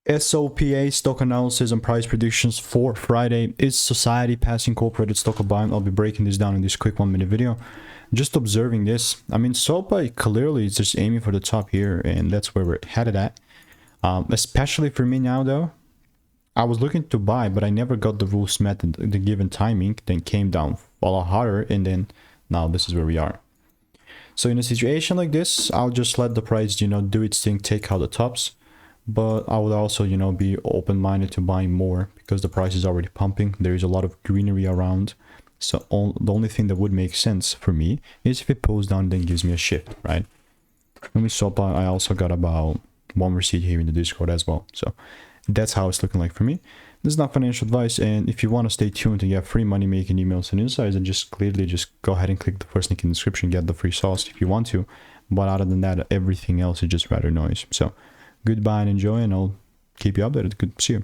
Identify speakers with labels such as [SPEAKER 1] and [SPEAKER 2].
[SPEAKER 1] SOPA stock analysis and price predictions for Friday. Is society passing corporate stock buying? I'll be breaking this down in this quick 1-minute video. Just observing this, I mean, SOPA clearly is just aiming for the top here, and that's where we're headed at. Especially for me now though, I was looking to buy, but I never got the rules met in the given timing, then came down a lot harder, and then now this is where we are. So in a situation like this, I'll just let the price, you know, do its thing, take out the tops. But I would also, you know, be open-minded to buying more because the price is already pumping. There is a lot of greenery around. So the only thing that would make sense for me is if it pulls down, then gives me a shift, right? When we SOPA, I also got about one receipt here in the Discord as well. So that's how it's looking like for me. This is not financial advice, and if you want to stay tuned and get free money making emails and insights, then just go ahead and click the first link in the description, get the free sauce if you want to. But other than that, everything else is just rather noise. So goodbye and enjoy, and I'll keep you updated. Good to see you.